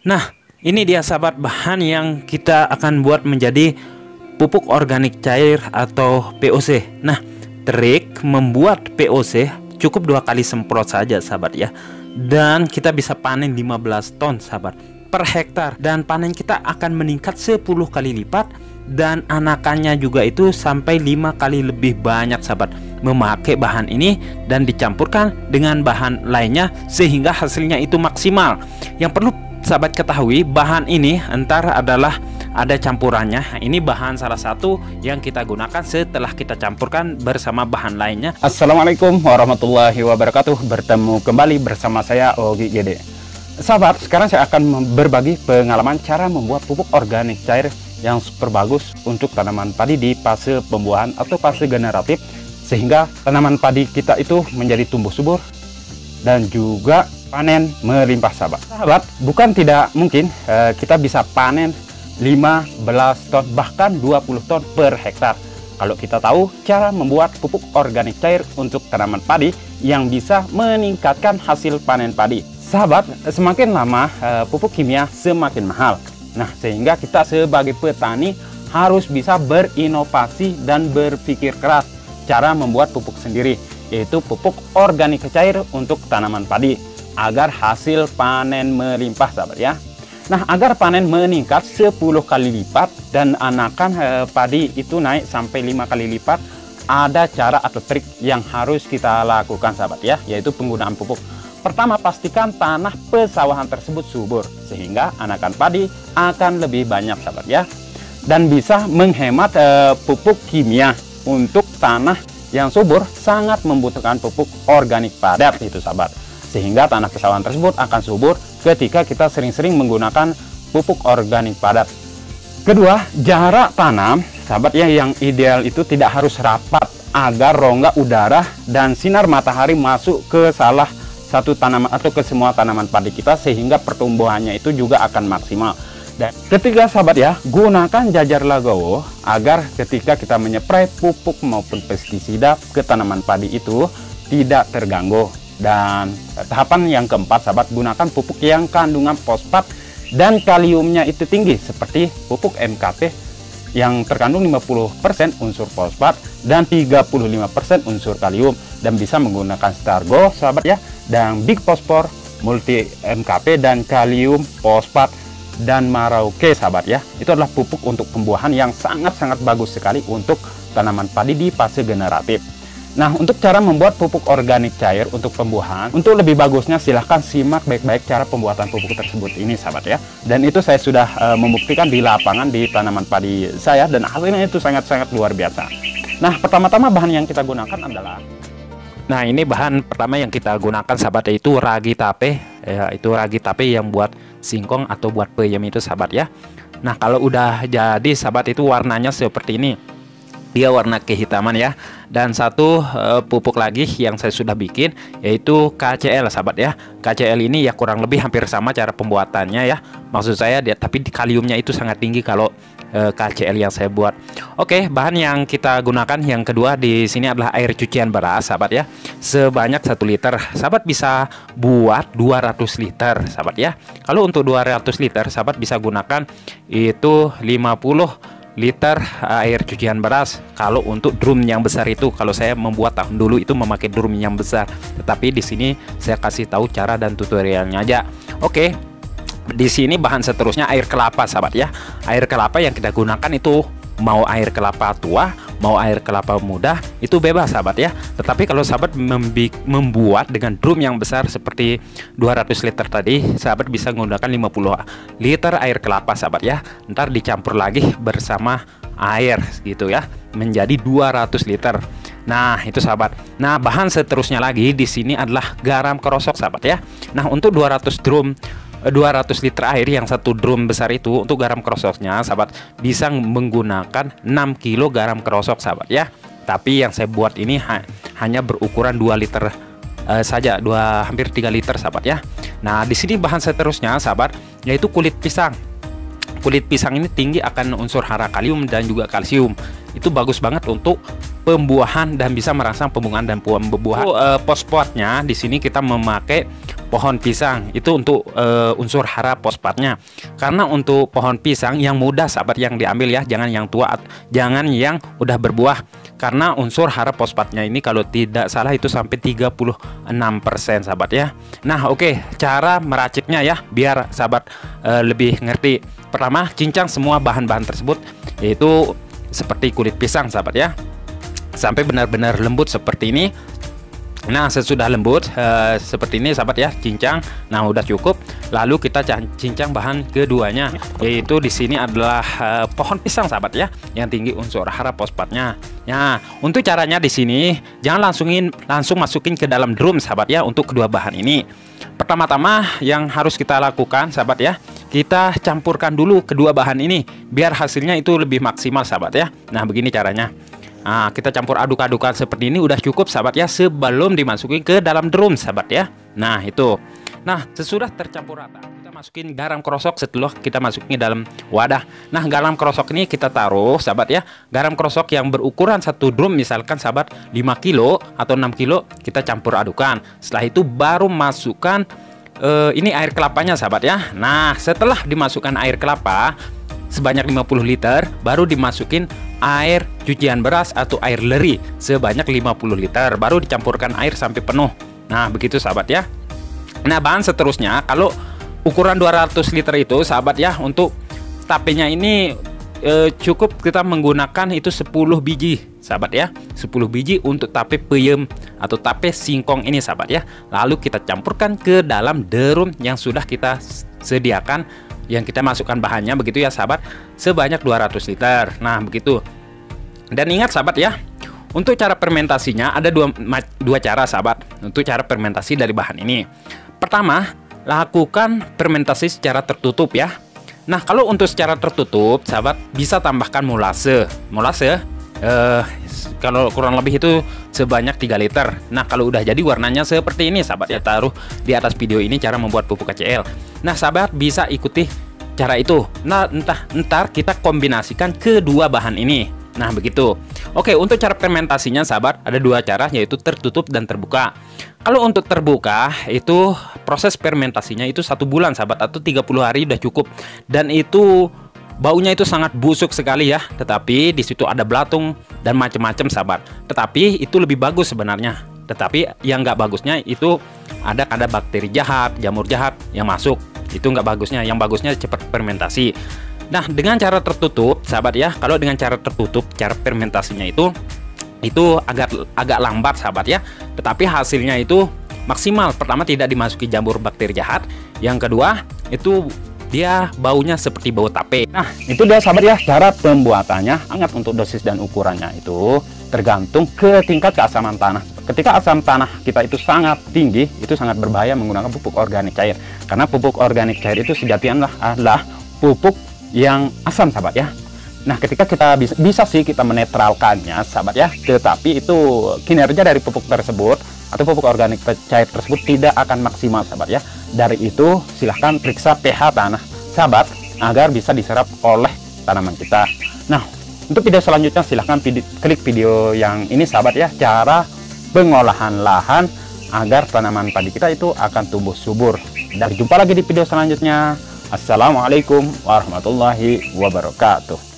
Nah, ini dia sahabat bahan yang kita akan buat menjadi pupuk organik cair atau POC. Nah, trik membuat POC cukup 2 kali semprot saja sahabat ya. Dan kita bisa panen 15 ton sahabat per hektar, dan panen kita akan meningkat 10 kali lipat, dan anakannya juga itu sampai 5 kali lebih banyak sahabat memakai bahan ini dan dicampurkan dengan bahan lainnya sehingga hasilnya itu maksimal. Yang perlu sahabat ketahui, bahan ini antara adalah ada campurannya. Ini bahan salah satu yang kita gunakan setelah kita campurkan bersama bahan lainnya. Assalamualaikum warahmatullahi wabarakatuh. Bertemu kembali bersama saya Ogi Gede. Sahabat, sekarang saya akan berbagi pengalaman cara membuat pupuk organik cair yang super bagus untuk tanaman padi di fase pembuahan atau fase generatif, sehingga tanaman padi kita itu menjadi tumbuh subur dan juga panen melimpah sahabat. Sahabat, bukan tidak mungkin kita bisa panen 15 ton bahkan 20 ton per hektar kalau kita tahu cara membuat pupuk organik cair untuk tanaman padi yang bisa meningkatkan hasil panen padi. Sahabat, semakin lama pupuk kimia semakin mahal. Nah, sehingga kita sebagai petani harus bisa berinovasi dan berpikir keras cara membuat pupuk sendiri, yaitu pupuk organik cair untuk tanaman padi agar hasil panen melimpah sahabat ya. Nah, agar panen meningkat 10 kali lipat dan anakan padi itu naik sampai 5 kali lipat, ada cara atau trik yang harus kita lakukan sahabat ya, yaitu penggunaan pupuk. Pertama, pastikan tanah pesawahan tersebut subur sehingga anakan padi akan lebih banyak sahabat ya, dan bisa menghemat pupuk kimia. Untuk tanah yang subur sangat membutuhkan pupuk organik padat itu sahabat, sehingga tanah pesawahan tersebut akan subur ketika kita sering-sering menggunakan pupuk organik padat. Kedua, jarak tanam sahabat ya yang ideal itu tidak harus rapat agar rongga udara dan sinar matahari masuk ke salah satu tanaman atau ke semua tanaman padi kita, sehingga pertumbuhannya itu juga akan maksimal. Dan ketiga sahabat ya, gunakan jajar legowo agar ketika kita menyeprai pupuk maupun pestisida ke tanaman padi itu tidak terganggu. Dan tahapan yang keempat sahabat, gunakan pupuk yang kandungan fosfat dan kaliumnya itu tinggi seperti pupuk MKP yang terkandung 50% unsur fosfat dan 35% unsur kalium, dan bisa menggunakan Stargo sahabat ya, dan Big Phosphor, Multi MKP dan kalium fosfat dan Marauke sahabat ya. Itu adalah pupuk untuk pembuahan yang sangat-sangat bagus sekali untuk tanaman padi di fase generatif. Nah, untuk cara membuat pupuk organik cair untuk pembuahan, untuk lebih bagusnya silahkan simak baik-baik cara pembuatan pupuk tersebut ini sahabat ya. Dan itu saya sudah membuktikan di lapangan di tanaman padi saya, dan hasilnya itu sangat-sangat luar biasa. Nah, pertama-tama bahan yang kita gunakan adalah, nah ini bahan pertama yang kita gunakan sahabat, yaitu ragi tape ya, itu ragi tape yang buat singkong atau buat peyem itu sahabat ya. Nah, kalau udah jadi sahabat itu warnanya seperti ini, dia warna kehitaman ya. Dan satu pupuk lagi yang saya sudah bikin, yaitu KCL sahabat ya. KCL ini ya kurang lebih hampir sama cara pembuatannya ya, maksud saya dia, tapi di kaliumnya itu sangat tinggi kalau KCL yang saya buat. Oke, bahan yang kita gunakan yang kedua di sini adalah air cucian beras sahabat ya, sebanyak 1 liter. Sahabat bisa buat 200 liter sahabat ya. Kalau untuk 200 liter sahabat bisa gunakan itu 50 liter air cucian beras. Kalau untuk drum yang besar itu, kalau saya membuat tahun dulu itu memakai drum yang besar, tetapi di sini saya kasih tahu cara dan tutorialnya aja. Oke, di sini bahan seterusnya air kelapa sahabat ya. Air kelapa yang kita gunakan itu mau air kelapa tua, mau air kelapa muda, itu bebas sahabat ya. Tetapi kalau sahabat membuat dengan drum yang besar seperti 200 liter tadi, sahabat bisa menggunakan 50 liter air kelapa sahabat ya. Ntar dicampur lagi bersama air gitu ya, menjadi 200 liter. Nah, itu sahabat. Nah, bahan seterusnya lagi di sini adalah garam kerosok sahabat ya. Nah, untuk 200 liter air yang satu drum besar itu, untuk garam kerosoknya sahabat bisa menggunakan 6 kilo garam kerosok sahabat ya. Tapi yang saya buat ini hanya berukuran 2 liter saja, hampir 3 liter sahabat ya. Nah, di sini bahan seterusnya sahabat yaitu kulit pisang. Kulit pisang ini tinggi akan unsur hara kalium dan juga kalsium. Itu bagus banget untuk pembuahan dan bisa merangsang pembuahan dan pembuahan. Fosfatnya di sini kita memakai pohon pisang itu untuk unsur hara fosfatnya. Karena untuk pohon pisang yang muda sahabat yang diambil ya, jangan yang tua, jangan yang udah berbuah. Karena unsur hara fosfatnya ini kalau tidak salah itu sampai 36% sahabat ya. Nah oke, cara meraciknya ya biar sahabat lebih ngerti. Pertama, cincang semua bahan-bahan tersebut, yaitu seperti kulit pisang sahabat ya, sampai benar-benar lembut seperti ini. Nah sesudah lembut seperti ini sahabat ya, cincang. Nah udah cukup. Lalu kita cincang bahan keduanya, yaitu di sini adalah pohon pisang sahabat ya, yang tinggi unsur hara fosfatnya. Nah untuk caranya di sini jangan langsung masukin ke dalam drum sahabat ya untuk kedua bahan ini. Pertama-tama yang harus kita lakukan sahabat ya, kita campurkan dulu kedua bahan ini biar hasilnya itu lebih maksimal sahabat ya. Nah begini caranya. Nah, kita campur aduk-adukan seperti ini udah cukup sahabat ya, sebelum dimasukin ke dalam drum sahabat ya. Nah itu. Nah sesudah tercampur rata, kita masukin garam krosok setelah kita masukin dalam wadah. Nah garam krosok ini kita taruh sahabat ya, garam krosok yang berukuran satu drum misalkan sahabat 5 kilo atau 6 kilo, kita campur adukan. Setelah itu baru masukkan ini air kelapanya sahabat ya. Nah setelah dimasukkan air kelapa sebanyak 50 liter, baru dimasukin air cucian beras atau air leri sebanyak 50 liter, baru dicampurkan air sampai penuh. Nah begitu sahabat ya. Nah bahan seterusnya, kalau ukuran 200 liter itu sahabat ya, untuk tapenya ini cukup kita menggunakan itu 10 biji sahabat ya, 10 biji untuk tape peyem atau tape singkong ini sahabat ya. Lalu kita campurkan ke dalam drum yang sudah kita sediakan, yang kita masukkan bahannya begitu ya sahabat, sebanyak 200 liter. Nah begitu. Dan ingat sahabat ya, untuk cara fermentasinya ada dua cara sahabat untuk cara fermentasi dari bahan ini. Pertama, lakukan fermentasi secara tertutup ya. Nah kalau untuk secara tertutup sahabat bisa tambahkan molase. Kalau kurang lebih itu sebanyak 3 liter. Nah kalau udah jadi warnanya seperti ini sahabat ya, taruh di atas video ini cara membuat pupuk KCL. Nah sahabat bisa ikuti cara itu. Nah ntar kita kombinasikan kedua bahan ini. Nah begitu. Oke, untuk cara fermentasinya sahabat ada dua cara, yaitu tertutup dan terbuka. Kalau untuk terbuka itu proses fermentasinya itu 1 bulan sahabat, atau 30 hari udah cukup. Dan itu baunya itu sangat busuk sekali ya, tetapi di situ ada belatung dan macam-macam sahabat. Tetapi itu lebih bagus sebenarnya. Tetapi yang nggak bagusnya itu ada bakteri jahat, jamur jahat yang masuk. Itu nggak bagusnya. Yang bagusnya cepat fermentasi. Nah dengan cara tertutup sahabat ya, kalau dengan cara tertutup cara fermentasinya itu agak lambat sahabat ya, tetapi hasilnya itu maksimal. Pertama, tidak dimasuki jamur bakteri jahat. Yang kedua itu dia baunya seperti bau tape. Nah itu dia sahabat ya, cara pembuatannya. Ingat untuk dosis dan ukurannya itu tergantung ke tingkat keasaman tanah. Ketika asam tanah kita itu sangat tinggi, itu sangat berbahaya menggunakan pupuk organik cair. Karena pupuk organik cair itu sejatinya adalah pupuk yang asam sahabat ya. Nah ketika kita bisa sih kita menetralkannya sahabat ya, tetapi itu kinerja dari pupuk tersebut atau pupuk organik cair tersebut tidak akan maksimal sahabat ya. Dari itu silahkan periksa pH tanah sahabat agar bisa diserap oleh tanaman kita. Nah untuk video selanjutnya silahkan klik video yang ini sahabat ya, cara pengolahan lahan agar tanaman padi kita itu akan tumbuh subur. Dan jumpa lagi di video selanjutnya. Assalamualaikum warahmatullahi wabarakatuh.